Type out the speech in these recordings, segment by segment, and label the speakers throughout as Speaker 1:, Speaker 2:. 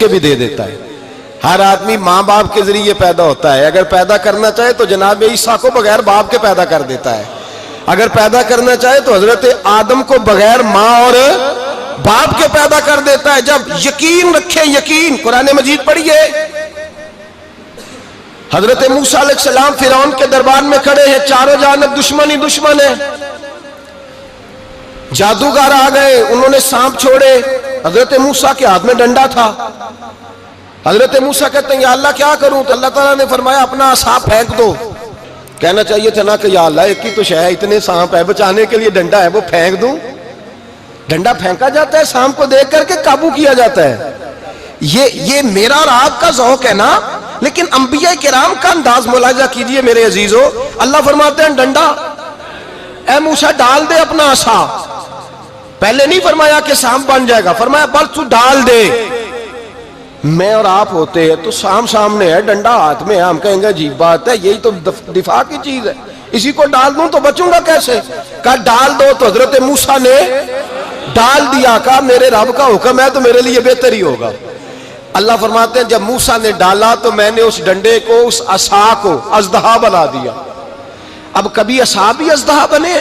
Speaker 1: کے بھی دے دیتا ہے. ہر آدمی ماں باپ کے ذریعے پیدا ہوتا ہے. اگر پیدا کرنا چاہے تو جناب عیسیٰ کو بغیر باپ کے پیدا کر دیتا ہے. اگر پیدا کرنا چاہے تو حضرت آدم کو بغیر ماں اور باپ کے پیدا کر دیتا ہے. جب یقین رکھیں, یقین, قرآن مجید پڑھیے. حضرت موسیٰ علیہ السلام فرعون کے دربار میں کھڑے ہیں, چاروں جانب دشمن ہی دشمن ہے. جادوگر آ گئے, انہوں نے سانپ چھوڑے. حضرت موسیٰ کے ہاتھ میں ڈنڈا تھا. حضرت موسیٰ کہتے ہیں یا اللہ کیا کروں؟ تو اللہ تعالیٰ نے فرمایا اپنا عصا پھینک دو. کہنا چاہیے تھا نا کہ یا اللہ ایک ہی تو شے ہے, اتنے سانپ ہے, بچانے کے لیے ڈنڈا ہے, وہ پھینک دوں؟ ڈنڈا پھینکا جاتا ہے, سانپ کو دیکھ کر کے قابو کیا جاتا ہے. یہ میرا اور آپ کا ذوق ہے نا, لیکن انبیاء کرام کا انداز ملاحظہ کیجئے میرے عزیزو. اللہ فرماتے ہیں ڈنڈا, اے موسیٰ ڈال دے اپنا عصا. پہلے نہیں فرمایا کہ سانپ بن جائے گا, فرمایا بس تو ڈال دے. میں اور آپ ہوتے ہیں تو سامنے ہے, ڈنڈا ہاتھ میں ہے, ہم کہیں گے عجیب بات ہے, یہی تو دفاع کی چیز ہے, اسی کو ڈال دوں تو بچوں گا کیسے؟ کہا ڈال دو. تو حضرت موسیٰ نے ڈال دیا. کہا میرے رب کا حکم ہے تو میرے لیے بہتر ہی ہوگا. اللہ فرماتے ہیں جب موسیٰ نے ڈالا تو میں نے اس ڈنڈے کو, اس عصا کو اژدہا بنا دیا. اب کبھی عصا بھی اژدہا بنے,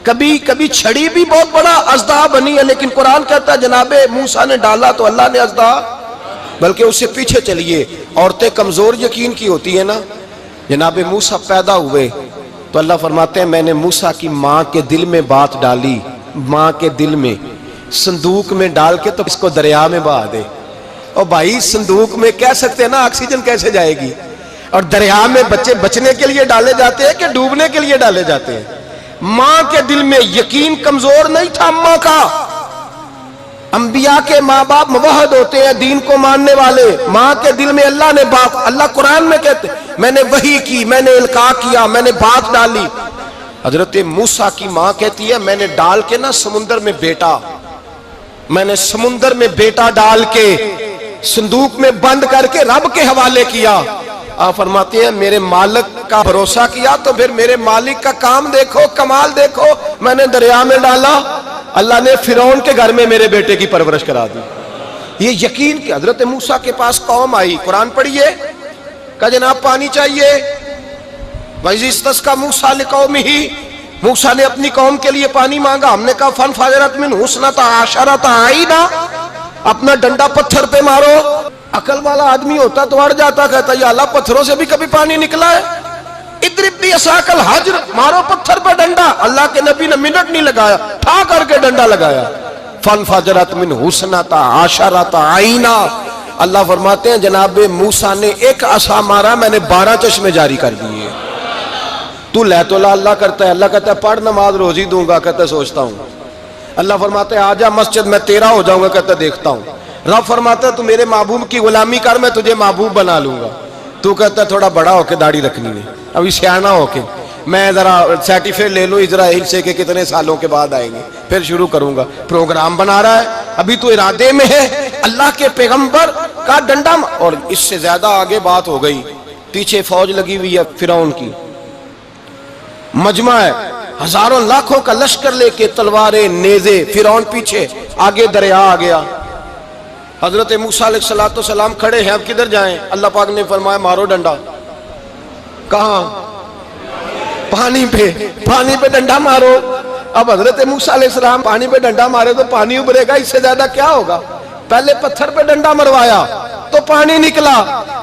Speaker 1: کبھی چھڑی بھی بہت بڑا اژدہا بنی ہے, لیکن قرآن کہتا ہے جناب موسیٰ نے ڈالا تو اللہ نے اژدہا. بلکہ اس سے پیچھے چلیے, عورتیں کمزور یقین کی ہوتی ہیں نا. جناب موسیٰ پیدا ہوئے تو اللہ فرماتے ہیں میں نے موسیٰ کی ماں کے دل میں بات ڈالی, ماں کے دل میں صندوق میں ڈال کے تو اس کو دریا میں بہا دے. اور بھائی صندوق میں کہہ سکتے ہیں نا آکسیجن کیسے جائے گی, اور دریا میں بچے بچنے کے لیے ڈالے جاتے ہیں کہ ڈوبنے کے لیے ڈالے جاتے ہیں. ماں کے دل میں یقین کمزور نہیں تھا اماں کا. انبیاء کے ماں باپ موحد ہوتے ہیں, دین کو ماننے والے. ماں کے دل میں اللہ نے بات, اللہ قرآن میں کہتے میں نے وحی کی, میں نے القاء کیا, میں نے بات ڈالی. حضرت موسیٰ کی ماں کہتی ہے میں نے ڈال کے نا سمندر میں بیٹا, میں نے سمندر میں بیٹا ڈال کے صندوق میں بند کر کے رب کے حوالے کیا. آپ فرماتے ہیں میرے مالک کا بھروسہ کیا تو پھر میرے مالک کا کام دیکھو, کمال دیکھو. میں نے دریا میں ڈالا, اللہ نے فرعون کے گھر میں میرے بیٹے کی پرورش کرا دی. یہ یقین کہ حضرت موسیٰ کے پاس قوم آئی, قرآن پڑھیے. کہا جناب پانی چاہیے. وَإِذِ اسْتَسْقَىٰ مُوسَىٰ لِقَوْمِهِ, موسیٰ نے اپنی قوم کے لیے پانی مانگا. ہم نے کہا فَانْفَجَرَتْ مِنْهُ اثْنَتَا عَشَرَةَ عَيْنًا, اپنا ڈنڈا پتھر پہ مارو. عقل والا آدمی ہوتا تو اڑ جاتا, کہتا یا اللہ پتھروں سے بھی کبھی پانی نکلا ہے؟ اضرب بعصاک الحجر, مارو پتھر پہ ڈنڈا. اللہ کے نبی نے منٹ نہیں لگایا, ٹھا کر کے ڈنڈا لگایا. فَانْفَجَرَتْ مِنْهُ اثْنَتَا عَشَرَةَ عَيْنًا. اللہ فرماتے ہیں جناب موسیٰ نے ایک عصا مارا, میں نے 12 چشمے جاری کر دیے. تو لے تو لا اللہ کرتا ہے, اللہ کہتا ہے پڑھ نماز روزی دوں گا, کہتا ہے سوچتا ہوں. اللہ فرماتے ہیں آجا مسجد میں تیرا ہو جاؤں گا, کہتا ہے دیکھتا ہوں. رب فرماتا ہے تو میرے محبوب کی غلامی کر, میں تجھے محبوب بنا لوں گا. تو کہتا ہے تھوڑا بڑا ہو کے داڑھی رکھنی ہے, ابھی سیانہ ہو کے میں ذرا سرٹیفکیٹ لے لوں اسرائیل سے کہ کتنے سالوں کے بعد آئیں گے, پھر شروع کروں گا. پروگرام بنا رہا ہے, ابھی تو ارادے میں ہے. اللہ کے پیغمبر کا ڈنڈا, اور اس سے زیادہ آگے بات ہو گئی. پیچھے فوج لگی ہوئی ہے فرعون کی, مجمع ہے, ہزاروں لاکھوں کا لشکر لے کے, تلواریں, نیزے. فرعون پیچھے, آگے دریا آ گیا. حضرت موسیٰ علیہ السلام کھڑے ہیں, اب کدھر جائیں؟ اللہ پاک نے فرمایا مارو ڈنڈا. کہاں؟ پانی پہ ڈنڈا مارو. اب حضرت موسیٰ علیہ السلام پانی پہ ڈنڈا مارے تو پانی ابھرے گا, اس سے زیادہ کیا ہوگا؟ پہلے پتھر پہ ڈنڈا مروایا تو پانی نکلا,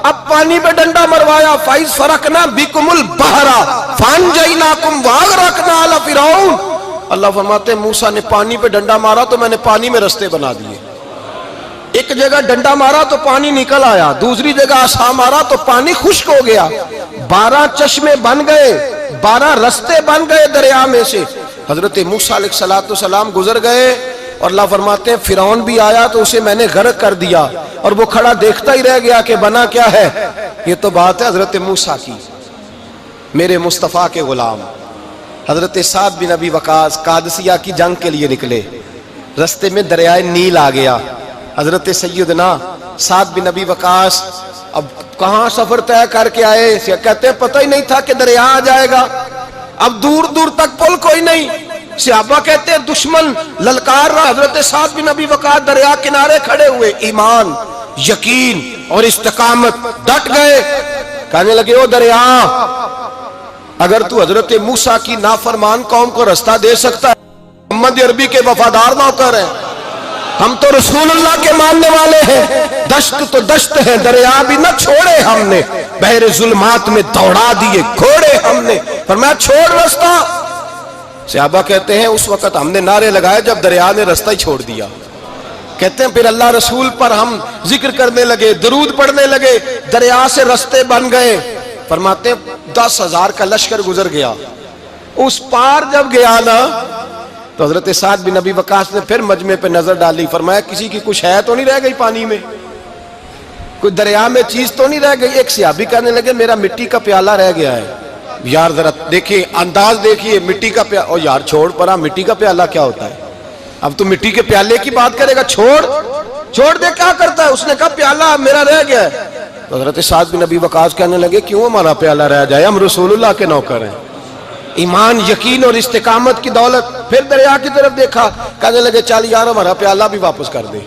Speaker 1: اب پانی پہ ڈنڈا مروایا. فَإِذْ فَرَقْنَا بِكُمُ الْبَحْرَ فَأَنْجَيْنَاكُمْ وَأَغْرَقْنَا آلَ فِرْعَوْنَ. اللہ فرماتے ہیں موسیٰ نے پانی پہ ڈنڈا مارا تو میں نے پانی میں رستے بنا دیے. ایک جگہ ڈنڈا مارا تو پانی نکل آیا, دوسری جگہ عصا مارا تو پانی خشک ہو گیا. 12 چشمے بن گئے, 12 رستے بن گئے دریا میں سے. حضرت موسیٰ علیہ السلام گزر گئے, اور اللہ فرماتے ہیں فرعون بھی آیا تو اسے میں نے غرق کر دیا, اور وہ کھڑا دیکھتا ہی رہ گیا کہ بنا کیا ہے. یہ تو بات ہے حضرت موسیٰ کی, میرے مصطفیٰ کے غلام. حضرت سعد بن ابی وقاص قادسیہ کی جنگ کے لیے نکلے, رستے میں دریائے نیل آ گیا. حضرت سیدنا سعد بن ابی وقاص اب کہاں سفر طے کر کے آئے, کہتے ہیں پتہ ہی نہیں تھا کہ دریا آ جائے گا. اب دور دور تک پل کوئی نہیں. صحابہ کہتے ہیں دشمن للکار رہا, حضرت سعد بن ابی وقاص دریا کنارے کھڑے ہوئے. ایمان یقین اور استقامت، ڈٹ گئے. کہنے لگے او دریا، اگر تو حضرت موسیٰ کی نافرمان قوم کو رستہ دے سکتا ہے، محمد عربی کے وفادار نوکر ہیں، ہم تو رسول اللہ کے ماننے والے ہیں. دشت تو دشت ہے، دریا بھی نہ چھوڑے ہم نے، بحر ظلمات میں دوڑا دیے گھوڑے ہم نے. فرمایا چھوڑ رستہ. صحابہ کہتے ہیں اس وقت ہم نے نعرے لگائے جب دریا نے رستہ ہی چھوڑ دیا. کہتے ہیں پھر اللہ رسول پر ہم ذکر کرنے لگے، درود پڑھنے لگے، دریا سے رستے بن گئے. فرماتے ہیں 10,000 کا لشکر گزر گیا. اس پار جب گیا نا تو حضرت سعد بن ابی وقاص نے پھر مجمع پہ نظر ڈالی. فرمایا کسی کی کچھ ہے تو نہیں رہ گئی پانی میں، کوئی دریا میں چیز تو نہیں رہ گئی. ایک صحابی کہنے لگے میرا مٹی کا پیالہ رہ گیا ہے. یار ذرا دیکھیے انداز دیکھیے، مٹی کا پیالہ. او یار چھوڑ پرا، مٹی کا پیالہ کیا ہوتا ہے؟ اب تو مٹی کے پیالے کی بات کرے گا. چھوڑ دے، کیا کرتا ہے؟ اس نے کہا پیالہ میرا رہ گیا ہے. تو حضرت سعد بن ابی وقاص کہنے لگے کیوں ہمارا پیالہ رہ جائے، ہم رسول اللہ کے نوکر ہیں. ایمان، یقین اور استقامت کی دولت. پھر دریا کی طرف دیکھا، کہنے لگے چل یار ہمارا پیالہ بھی واپس کر دے.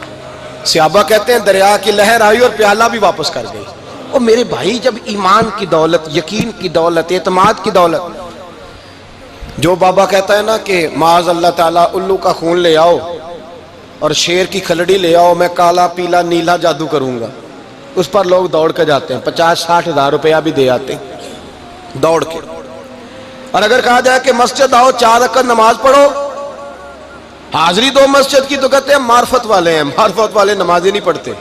Speaker 1: صحابہ کہتے ہیں دریا کی لہر آئی اور پیالہ بھی واپس کر گئی. اور میرے بھائی جب ایمان کی دولت، یقین کی دولت، اعتماد کی دولت، جو بابا کہتا ہے نا کہ معاذ اللہ تعالیٰ الو کا خون لے آؤ اور شیر کی کھلڑی لے آؤ، میں کالا پیلا نیلا جادو کروں گا، اس پر لوگ دوڑ کے جاتے ہیں، 50-60 ہزار روپیہ بھی دے آتے ہیں دوڑ کے. اور اگر کہا جائے کہ مسجد آؤ 4 رکعت نماز پڑھو، حاضری دو مسجد کی، تو کہتے ہیں معرفت والے ہیں. معرفت والے نماز ہی نہیں پڑھتے،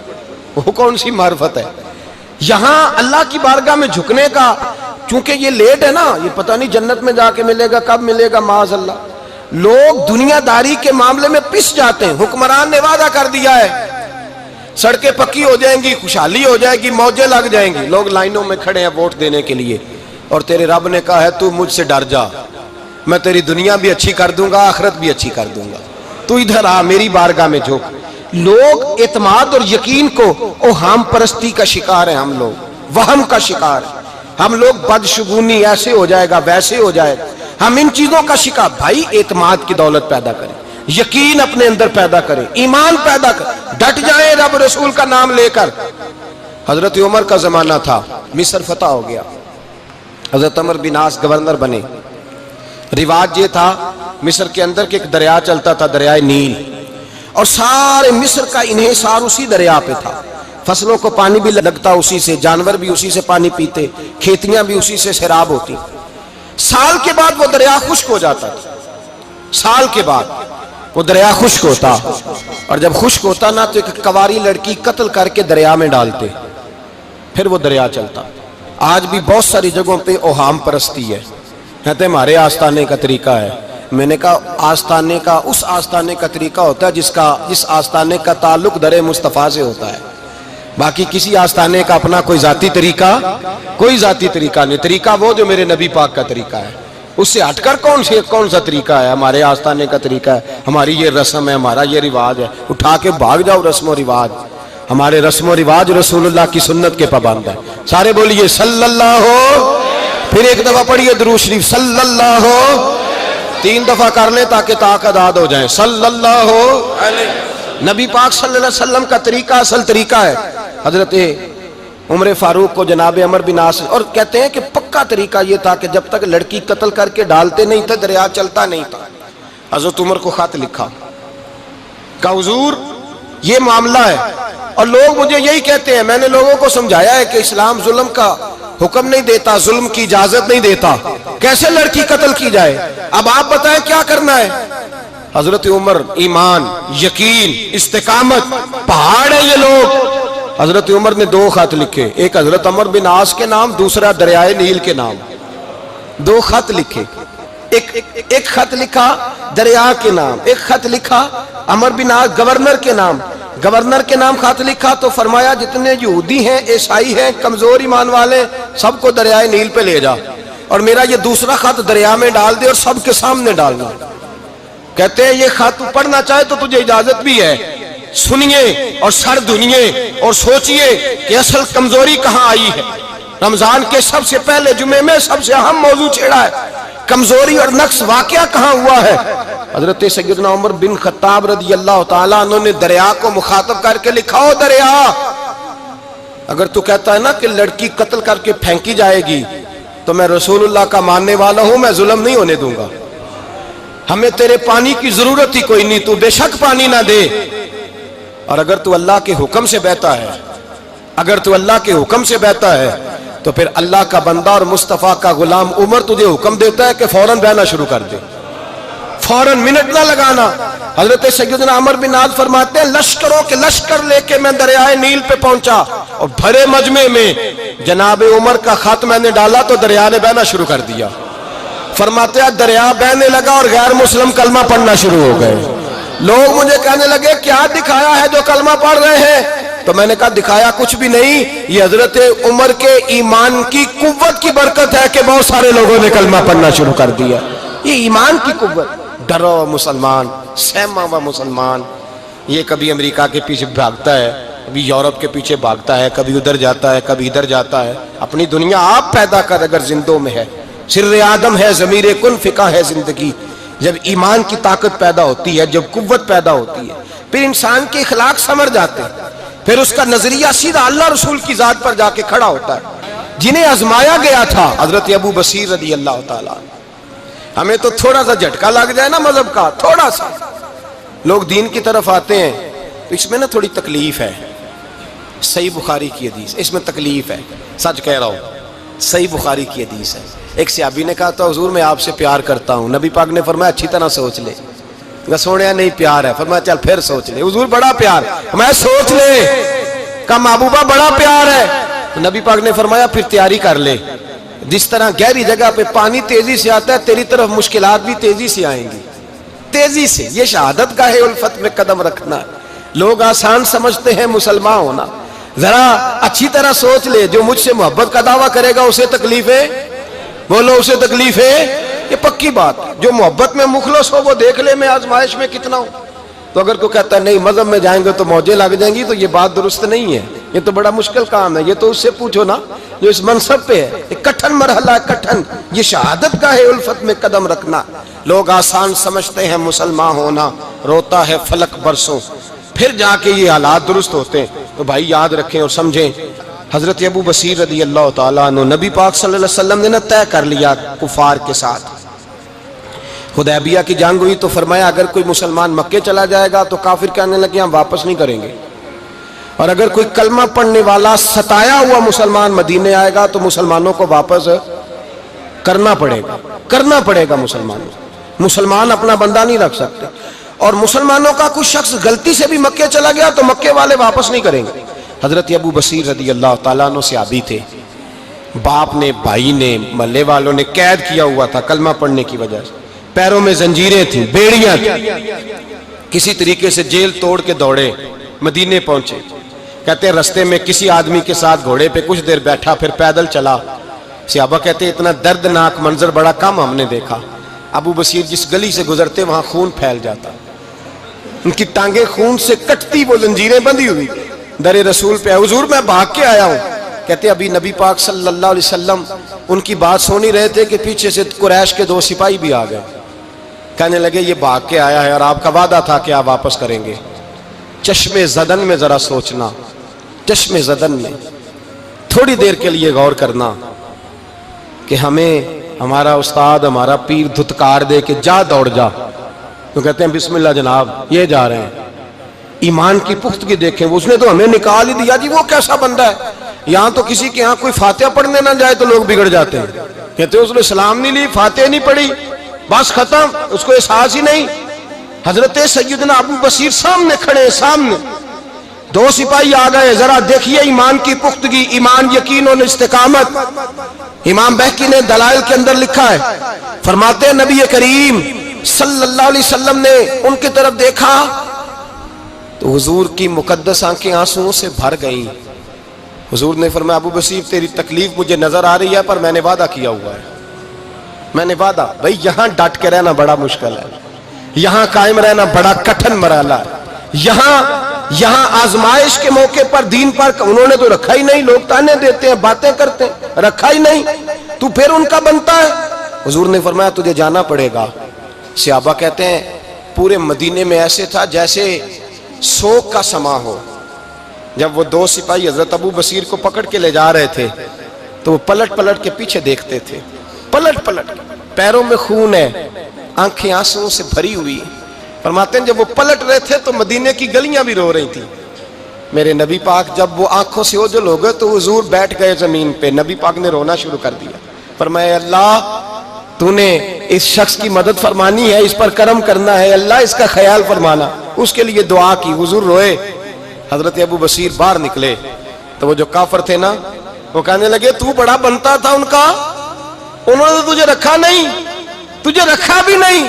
Speaker 1: وہ کون سی معرفت ہے؟ یہاں اللہ کی بارگاہ میں جھکنے کا، چونکہ یہ لیٹ ہے نا، یہ پتہ نہیں جنت میں جا کے ملے گا، کب ملے گا، معاذ اللہ. لوگ دنیا داری کے معاملے میں پس جاتے ہیں. حکمران نے وعدہ کر دیا ہے سڑکیں پکی ہو جائیں گی، خوشحالی ہو جائے گی، موجیں لگ جائیں گی، لوگ لائنوں میں کھڑے ہیں ووٹ دینے کے لیے. اور تیرے رب نے کہا ہے تو مجھ سے ڈر جا، میں تیری دنیا بھی اچھی کر دوں گا، آخرت بھی اچھی کر دوں گا، تو ادھر آ میری بارگاہ میں جھک. لوگ اعتماد اور یقین کو اوہام پرستی کا شکار ہیں، ہم لوگ وہم کا شکار ہیں. ہم لوگ بدشگونی، ایسے ہو جائے گا ویسے ہو جائے گا، ہم ان چیزوں کا شکار. بھائی اعتماد کی دولت پیدا کریں، یقین اپنے اندر پیدا کریں، ایمان پیدا کریں، ڈٹ جائیں رب رسول کا نام لے کر. حضرت عمر کا زمانہ تھا، مصر فتح ہو گیا، حضرت عمر بن عاص گورنر بنے. رواج یہ تھا مصر کے اندر کہ ایک دریا چلتا تھا، دریائے نیل، اور سارے مصر کا انحصار اسی دریا پہ تھا. فصلوں کو پانی بھی لگتا اسی سے، جانور بھی اسی سے پانی پیتے، کھیتیاں بھی اسی سے سیراب ہوتی. سال کے بعد وہ دریا خشک ہو جاتا تھا، سال کے بعد وہ دریا خشک ہوتا، اور جب خشک ہوتا نا تو ایک کواری لڑکی قتل کر کے دریا میں ڈالتے، پھر وہ دریا چلتا. آج بھی بہت ساری جگہوں پہ اوہام پرستی ہے، کہتے ہیں ہمارے آستانے کا طریقہ ہے. میں نے کہا آستانے کا، اس آستانے کا طریقہ ہوتا ہے جس آستانے کا تعلق در مصطفیٰ سے ہوتا ہے. باقی کسی آستانے کا اپنا کوئی ذاتی طریقہ نہیں. طریقہ وہ جو میرے نبی پاک کا طریقہ ہے، اس سے ہٹ کر کون سا طریقہ ہے؟ ہمارے آستانے کا طریقہ ہے، ہماری یہ رسم ہے، ہمارا یہ رواج ہے. اٹھا کے بھاگ جاؤ رسم و رواج. ہمارے رسم و رواج رسول اللہ کی سنت کے پابند ہے. سارے بولیے صلی اللہ ہو. پھر ایک دفعہ پڑھیے درود شریف صلی اللہ ہو. 3 دفعہ کر لیں تاکہ طاقت ہو جائیں. صلی اللہ ہو. نبی پاک صلی اللہ علیہ وسلم کا طریقہ اصل طریقہ ہے. حضرت عمر فاروق کو جناب عمر بن عاص، اور کہتے ہیں کہ پکا طریقہ یہ تھا کہ جب تک لڑکی قتل کر کے ڈالتے نہیں تھے دریا چلتا نہیں تھا. حضرت عمر کو خط لکھا کہ حضور یہ معاملہ ہے، اور لوگ مجھے یہی کہتے ہیں. میں نے لوگوں کو سمجھایا ہے کہ اسلام ظلم کا حکم نہیں دیتا، ظلم کی اجازت نہیں دیتا، کیسے لڑکی قتل کی جائے. اب آپ بتائیں کیا کرنا ہے. حضرت عمر ایمان، یقین، استقامت، پہاڑ ہے یہ لوگ. حضرت عمر نے 2 خط لکھے، ایک حضرت عمر بن عاص کے نام، دوسرا دریائے نیل کے نام. 2 خط لکھے، ایک خط لکھا دریا کے نام، ایک خط لکھا عمر بن عاص گورنر کے نام. گورنر کے نام خط لکھا تو فرمایا جتنے یہودی ہیں، عیسائی ہیں، کمزور ایمان والے، سب کو دریائے نیل پہ لے جا، اور میرا یہ دوسرا خط دریا میں ڈال دے اور سب کے سامنے ڈالنا. کہتے ہیں یہ خط پڑھنا چاہے تو تجھے اجازت بھی ہے، سنیے اور سر دھنیے اور سوچئے کہ اصل کمزوری کہاں آئی ہے. رمضان کے سب سے پہلے جمعے میں سب سے اہم موضوع چھیڑا ہے، کمزوری اور نقص واقعہ کہاں ہوا ہے. حضرت سیدنا عمر بن خطاب رضی اللہ تعالیٰ عنہ نے دریا کو مخاطب کر کے لکھا، او دریا اگر تو کہتا ہے نا کہ لڑکی قتل کر کے پھینکی جائے گی تو میں رسول اللہ کا ماننے والا ہوں، میں ظلم نہیں ہونے دوں گا، ہمیں تیرے پانی کی ضرورت ہی کوئی نہیں، تو بے شک پانی نہ دے۔ اور اگر تو اللہ کے حکم سے بہتا ہے، اگر تو اللہ کے حکم سے بہتا ہے تو پھر اللہ کا بندہ اور مصطفیٰ کا غلام عمر تجھے حکم دیتا ہے کہ فوراً بہنا شروع کر دے، فوراً منٹ نہ لگانا۔ حضرت سیدنا عمر بن عاص فرماتے ہیں لشکروں کے لشکر لے کے میں دریائے نیل پہ پہنچا اور بھرے مجمع میں جناب عمر کا خط میں نے ڈالا تو دریا نے بہنا شروع کر دیا۔ فرماتے ہیں دریا بہنے لگا اور غیر مسلم کلمہ پڑھنا شروع ہو گئے۔ لوگ مجھے کہنے لگے کیا دکھایا ہے جو کلمہ پڑھ رہے ہیں؟ تو میں نے کہا دکھایا کچھ بھی نہیں، یہ حضرت عمر کے ایمان کی قوت کی برکت ہے کہ بہت سارے لوگوں نے کلمہ پڑھنا شروع کر دیا۔ یہ ایمان کی قوت، ڈرا ہوا مسلمان، سہما ہوا مسلمان، یہ کبھی امریکہ کے پیچھے بھاگتا ہے، کبھی یورپ کے پیچھے بھاگتا ہے، کبھی ادھر جاتا ہے، کبھی ادھر جاتا ہے۔ اپنی دنیا آپ پیدا کر، اگر زندوں میں ہے، سر آدم ہے، ضمیر کن فقہ ہے زندگی۔ جب ایمان کی طاقت پیدا ہوتی ہے، جب قوت پیدا ہوتی ہے، پھر انسان کے اخلاق سمر جاتے ہیں، پھر اس کا نظریہ سیدھا اللہ رسول کی ذات پر جا کے کھڑا ہوتا ہے۔ جنہیں آزمایا گیا تھا حضرت ابو بصیر رضی اللہ تعالیٰ، ہمیں تو تھوڑا سا جھٹکا لگ جائے نا مذہب کا، تھوڑا سا لوگ دین کی طرف آتے ہیں تو اس میں نا تھوڑی تکلیف ہے۔ صحیح بخاری کی حدیث، اس میں تکلیف ہے، سچ کہہ رہا ہوں، صحیح بخاری کی حدیث ہے۔ ایک صحابی نے کہا تو حضور میں آپ سے پیار کرتا ہوں، نبی پاک نے فرمایا اچھی طرح سوچ لے۔ سوڑیا نہیں پیار ہے، فرمایا چل پھر سوچ لے۔ حضور بڑا پیار، میں سوچ لے۔ کہا محبوبہ بڑا پیار ہے، تو نبی پاک نے فرمایا پھر تیاری کر لے، جس طرح گہری جگہ پہ پانی تیزی سے آتا ہے تیری طرف مشکلات بھی تیزی سے آئیں گی، تیزی سے۔ یہ شہادت گاہ الفت میں قدم رکھنا۔ لوگ آسان سمجھتے ہیں مسلمان ہونا، ذرا اچھی طرح سوچ لے، جو مجھ سے محبت کا دعویٰ کرے گا اسے تکلیف ہے، بولو اسے تکلیف ہے، یہ پکی بات۔ جو محبت میں مخلص ہو وہ دیکھ لے میں آزمائش میں کتنا ہوں۔ تو اگر کوئی کہتا ہے نہیں مذہب میں جائیں گے تو موجیں لگ جائیں گی، تو یہ بات درست نہیں ہے، یہ تو بڑا مشکل کام ہے۔ یہ تو اس سے پوچھو نا جو اس منصب پہ ہے، ایک کٹھن مرحلہ ہے، کٹھن۔ یہ شہادت گاہ الفت میں قدم رکھنا۔ لوگ آسان سمجھتے ہیں مسلمان ہونا، روتا ہے فلک برسوں، پھر جا کے یہ حالات درست ہوتے ہیں۔ تو بھائی یاد رکھیں اور سمجھیں، حضرت ابو بصیر رضی اللہ تعالیٰ عنہ، نبی پاک صلی اللہ علیہ وسلم نے نہ طے کر لیا کفار کے ساتھ، حدیبیہ کی جنگ ہوئی تو فرمایا اگر کوئی مسلمان مکے چلا جائے گا تو کافر کہنے لگے ہم واپس نہیں کریں گے، اور اگر کوئی کلمہ پڑھنے والا ستایا ہوا مسلمان مدینے آئے گا تو مسلمانوں کو واپس کرنا پڑے گا مسلمان اپنا بندہ نہیں رکھ سکتے۔ اور مسلمانوں کا کچھ شخص غلطی سے بھی مکے چلا گیا تو مکے والے واپس نہیں کریں گے۔ حضرت ابو بصیر رضی اللہ تعالیٰ عنہ صحابی تھے، باپ نے، بھائی نے، محلے والوں نے قید کیا ہوا تھا کلمہ پڑھنے کی وجہ سے، پیروں میں زنجیریں تھیں، بیڑیاں تھیں، کسی طریقے سے جیل توڑ کے دوڑے مدینے پہنچے۔ کہتے ہیں رستے میں کسی آدمی کے ساتھ گھوڑے پہ کچھ دیر بیٹھا پھر پیدل چلا۔ صحابہ کہتے ہیں اتنا دردناک منظر بڑا کم ہم نے دیکھا۔ ابو بصیر جس گلی سے گزرتے وہاں خون پھیل جاتا، ان کی ٹانگیں خون سے کٹتی، وہ زنجیریں بندھی ہوئی، در رسول پہ حضور میں بھاگ کے آیا ہوں۔ کہتے ابھی نبی پاک صلی اللہ علیہ وسلم ان کی بات سن ہی رہے تھے کہ پیچھے سے قریش کے 2 سپاہی بھی آ گئے، کہنے لگے یہ بھاگ کے آیا ہے اور آپ کا وعدہ تھا کہ آپ واپس کریں گے۔ چشم زدن میں ذرا سوچنا، چشم زدن میں تھوڑی دیر کے لیے غور کرنا کہ ہمیں ہمارا استاد، ہمارا پیر دھتکار دے کہ جا دوڑ جا، تو کہتے ہیں بسم اللہ جناب یہ جا رہے ہیں۔ ایمان کی پختگی دیکھیں، اس نے تو ہمیں نکال ہی دیا جی، وہ کیسا بندہ ہے۔ یہاں تو کسی کے یہاں کوئی فاتحہ پڑھنے نہ جائے تو لوگ بگڑ جاتے ہیں، کہتے ہیں اس نے سلام نہیں لی، فاتحہ نہیں پڑھی، بس ختم، اس کو احساس ہی نہیں۔ حضرت سیدنا ابو بصیر سامنے کھڑے، سامنے 2 سپاہی آ گئے، ذرا دیکھیے ایمان کی پختگی، ایمان، یقین اور استقامت۔ امام بہقی نے دلائل کے اندر لکھا ہے، فرماتے ہیں نبی کریم صلی اللہ علیہ وسلم نے ان کی طرف دیکھا تو حضور کی مقدس آنکھیں آنسوؤں سے بھر گئیں۔ حضور نے فرمایا ابو بصیر تیری تکلیف مجھے نظر آ رہی ہے پر میں نے وعدہ کیا ہوا ہے، میں نے وعدہ۔ بھائی یہاں ڈٹ کے رہنا بڑا مشکل ہے، یہاں قائم رہنا بڑا کٹھن مرحلہ ہے۔ یہاں آزمائش کے موقع پر دین پر انہوں نے تو رکھا ہی نہیں، لوگ تانے دیتے ہیں، باتیں کرتے ہیں، رکھا ہی نہیں، تو پھر ان کا بنتا ہے۔ حضور نے فرمایا تجھے جانا پڑے گا۔ صحابہ کہتے ہیں پورے مدینے میں ایسے تھا جیسے سوگ کا سما ہو، جب وہ دو سپاہی حضرت ابو بصیر کو پکڑ کے لے جا رہے تھے تو وہ پلٹ پلٹ کے پیچھے دیکھتے تھے، پلٹ پلٹ، پیروں میں خون ہے، آنکھیں آنسوں سے بھری ہوئی۔ فرماتے ہیں جب وہ پلٹ رہے تھے تو مدینے کی گلیاں بھی رو رہی تھی۔ میرے نبی پاک جب وہ آنکھوں سے اوجھل ہو گئے تو حضور بیٹھ گئے زمین پہ، نبی پاک نے رونا شروع کر دیا۔ فرمایا اللہ تو نے اس شخص کی مدد فرمانی ہے، اس پر کرم کرنا ہے، اللہ اس کا خیال فرمانا، اس کے لیے دعا کی، حضور روئے۔ حضرت ابو بصیر باہر نکلے تو وہ جو کافر تھے نا وہ کہنے لگے تو بڑا بنتا تھا ان کا، انہوں نے تجھے رکھا نہیں، تجھے رکھا بھی نہیں۔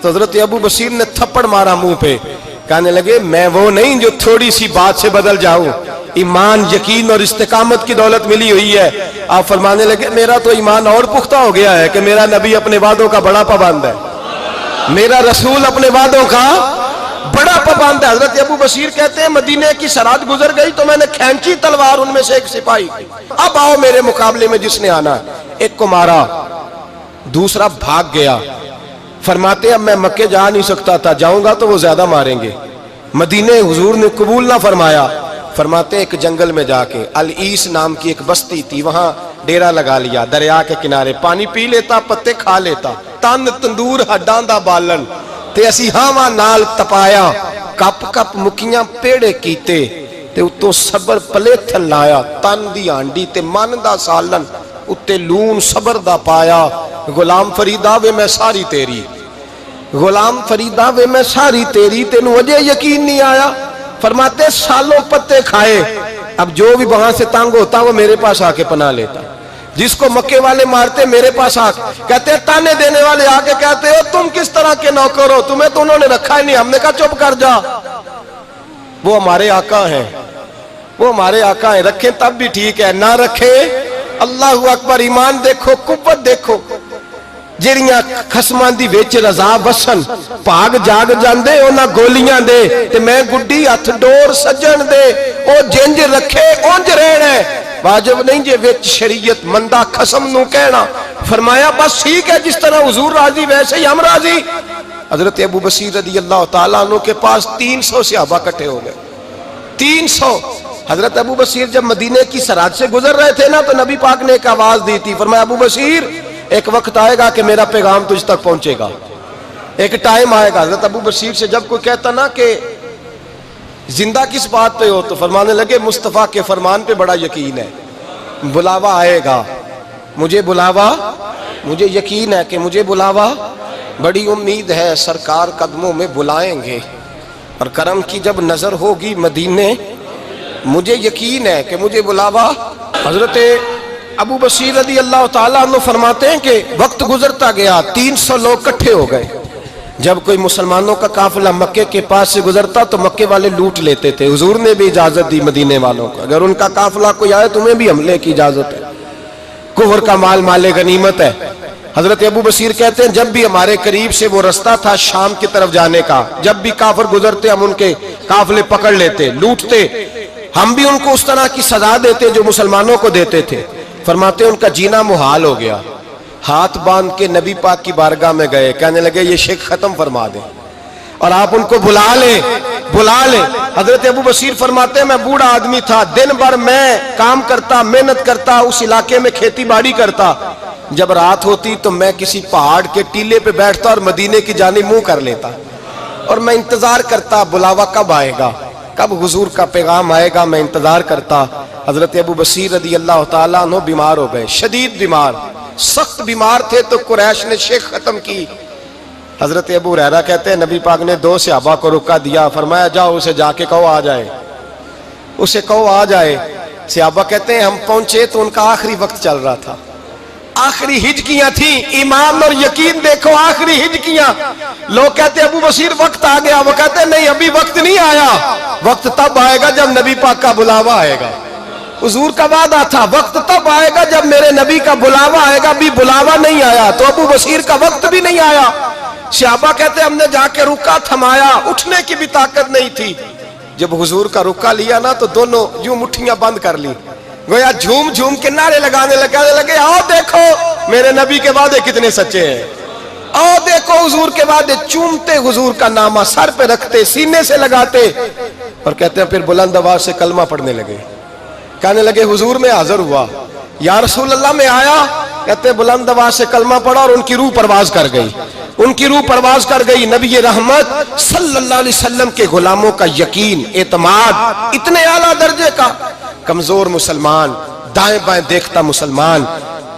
Speaker 1: تو حضرت ابو بصیر نے تھپڑ مارا منہ پہ، کہنے لگے میں وہ نہیں جو تھوڑی سی بات سے بدل جاؤں، ایمان یقین اور استقامت کی دولت ملی ہوئی ہے۔ آپ فرمانے لگے میرا تو ایمان اور پختہ ہو گیا ہے کہ میرا نبی اپنے وعدوں کا بڑا پابند ہے، میرا رسول اپنے وعدوں کا بڑا پابند ہے۔ حضرت ابو بصیر کہتے ہیں مدینے کی سرحد گزر گئی تو میں نے کھینچی تلوار ان میں سے ایک سپاہی، اب آؤ میرے مقابلے میں جس نے آنا ہے۔ ایک کو مارا، دوسرا بھاگ گیا۔ فرماتے اب میں مکے جا نہیں سکتا تھا، جاؤں گا تو وہ زیادہ ماریں گے، مدینے حضور نے قبول نہ فرمایا۔ فرماتے ایک جنگل میں جا کے العیس نام کی ایک بستی تھی، وہاں ڈیرا لگا لیا، دریا کے کنارے، پانی پی لیتا، پتے کھا لیتا، تن تندور ہڈاں دا بالن تے اسی ہاواں نال تپایا، کپ کپ مکیاں پیڑے کیتے تے اتوں صبر پلیتھن لایا، تن دی ہانڈی تے من دا سالن اتے لون صبر دا پایا۔ غلام فریدا وے میں ساری تیری، غلام فریدا وے میں ساری تیری، تینوں وجہ یقین نہیں آیا۔ فرماتے سالوں پتے کھائے، اب جو بھی وہاں سے تنگ ہوتا وہ میرے پاس آ کے پناہ لیتا، جس کو مکے والے مارتے میرے پاس آ کہتے تانے دینے والے آ کے کہتے ہو تم کس طرح کے نوکر ہو، تمہیں تو انہوں نے رکھا ہی نہیں۔ ہم نے کہا چپ کر جا، وہ ہمارے آقا ہیں، وہ ہمارے آقا ہیں، رکھیں تب بھی ٹھیک ہے، نہ رکھیں اللہ اکبر۔ ایمان دیکھو، قوت دیکھو، جڑیاں خصماں دی وچ رضا وسن، بھاگ جاگ جاندے انہاں گولیاں دے تے میں گڈی ہتھ ڈور سجن دے، او جنج رکھے اونج رہنا ہے، واجب نہیں جے وچ شریعت مندہ خصم نو کہنا۔ فرمایا بس ٹھیک ہے، جس طرح حضور راضی ویسے ہی ہم راضی۔ حضرت ابو بصیر رضی اللہ تعالیٰ عنہ کے پاس 300 صحابہ کٹھے ہو گئے، 300۔ حضرت ابو بصیر جب مدینے کی سرحد سے گزر رہے تھے نا تو نبی پاک نے ایک آواز دی تھی، فرمایا ابو بصیر ایک وقت آئے گا کہ میرا پیغام تجھ تک پہنچے گا، ایک ٹائم آئے گا۔ حضرت ابو بصیر سے جب کوئی کہتا نا کہ زندہ کس بات پہ ہو تو فرمانے لگے مصطفیٰ کے فرمان پہ بڑا یقین ہے، بلاوا آئے گا، مجھے بلاوا، مجھے یقین ہے کہ مجھے بلاوا، بڑی امید ہے سرکار قدموں میں بلائیں گے، اور کرم کی جب نظر ہوگی مدینے، مجھے یقین ہے کہ مجھے بلاوا۔ حضرت ابو بصیر رضی اللہ تعالیٰ عنہ فرماتے ہیں کہ وقت گزرتا گیا، 300 لوگ کٹھے ہو گئے۔ جب کوئی مسلمانوں کا قافلہ مکے کے پاس سے گزرتا تو مکے والے لوٹ لیتے تھے۔ حضور نے بھی اجازت دی مدینے والوں کو، اگر ان کا قافلہ کوئی آئے تمہیں بھی حملے کی اجازت ہے، کفر کا مال مال غنیمت ہے۔ حضرت ابو بصیر کہتے ہیں جب بھی ہمارے قریب سے وہ رستہ تھا شام کی طرف جانے کا، جب بھی کافر گزرتے ہم ان کے قافلے پکڑ لیتے، لوٹتے، ہم بھی ان کو اس طرح کی سزا دیتے جو مسلمانوں کو دیتے تھے۔ فرماتے ان کا جینا محال ہو گیا، ہاتھ باندھ کے نبی پاک کی بارگاہ میں گئے، کہنے لگے یہ شرک ختم فرما دیں اور آپ ان کو بلا لیں، بلا لیں۔ حضرت ابو بصیر فرماتے ہیں میں بوڑھا آدمی تھا، دن بھر میں کام کرتا، محنت کرتا، اس علاقے میں کھیتی باڑی کرتا، جب رات ہوتی تو میں کسی پہاڑ کے ٹیلے پہ بیٹھتا اور مدینے کی جانب منہ کر لیتا، اور میں انتظار کرتا بلاوا کب آئے گا، کب حضور کا پیغام آئے گا، میں انتظار کرتا۔ حضرت ابو بصیر رضی اللہ تعالیٰ عنہ بیمار ہو گئے، شدید بیمار، سخت بیمار تھے تو قریش نے شیخ ختم کی۔ حضرت ابو ہریرہ کہتے ہیں نبی پاک نے 2 صحابہ کو روکا دیا، فرمایا جاؤ اسے جا کے کہو آ جائے، اسے کہو آ جائے۔ صحابہ کہتے ہیں ہم پہنچے تو ان کا آخری وقت چل رہا تھا، آخری ہجکیاں تھیں، ایمان اور یقین دیکھو، آخری ہجکیاں۔ لوگ کہتے ابو بصیر وقت آ گیا، وہ کہتے ہیں نہیں ابھی وقت نہیں آیا، وقت تب آئے گا جب نبی پاک کا بلاوا آئے گا۔ حضور کا وعدہ تھا وقت تب آئے گا جب میرے نبی کا بلاوا آئے گا، بھی بلاوا نہیں آیا تو ابو بصیر کا وقت بھی نہیں آیا۔ صحابہ کہتے ہم نے جا کے رکا تھمایا، اٹھنے کی بھی طاقت نہیں تھی۔ جب حضور کا رکا لیا نا تو دونوں یوں مٹھیاں بند کر لی، گویا جھوم جھوم کے نعرے لگانے لگے آؤ دیکھو میرے نبی کے وعدے کتنے سچے ہیں، آؤ دیکھو حضور کے وعدے، چومتے حضور کا نامہ، سر پہ رکھتے، سینے سے لگاتے۔ اور کہتے ہیں پھر بلند آواز سے کلمہ پڑھنے لگے. کہنے لگے حضور میں حاضر ہوا. یا رسول اللہ میں آیا. کہتے ہیں بلند آواز سے کلمہ پڑھا اور ان کی روح پرواز کر گئی. ان کی روح پرواز کر گئی. نبی رحمت صلی اللہ علیہ وسلم کے غلاموں کا یقین، اعتماد اتنے اعلیٰ درجے کا. کمزور مسلمان، دائیں بائیں دیکھتا مسلمان،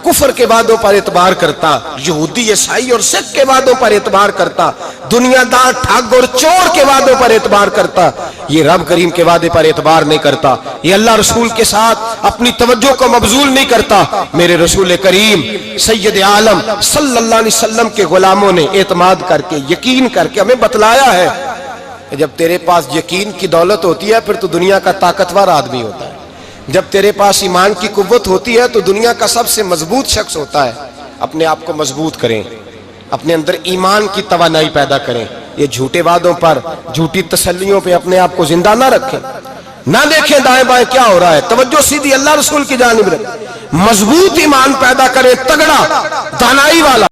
Speaker 1: کفر کے وعدوں پر اعتبار کرتا، یہودی عیسائی اور سکھ کے وعدوں پر اعتبار کرتا، دنیا دار ٹھگ اور چور کے وعدوں پر اعتبار کرتا، یہ رب کریم کے وعدے پر اعتبار نہیں کرتا. یہ اللہ رسول کے ساتھ اپنی توجہ کو مبذول نہیں کرتا. میرے رسول کریم سید عالم صلی اللہ علیہ وسلم کے غلاموں نے اعتماد کر کے، یقین کر کے ہمیں بتلایا ہے کہ جب تیرے پاس یقین کی دولت ہوتی ہے پھر تو دنیا کا طاقتور آدمی ہوتا ہے. جب تیرے پاس ایمان کی قوت ہوتی ہے تو دنیا کا سب سے مضبوط شخص ہوتا ہے. اپنے آپ کو مضبوط کریں، اپنے اندر ایمان کی توانائی پیدا کریں. یہ جھوٹے وعدوں پر، جھوٹی تسلیوں پہ اپنے آپ کو زندہ نہ رکھیں. نہ دیکھیں دائیں بائیں کیا ہو رہا ہے، توجہ سیدھی اللہ رسول کی جانب رکھیں. مضبوط ایمان پیدا کریں، تگڑا، دانائی والا.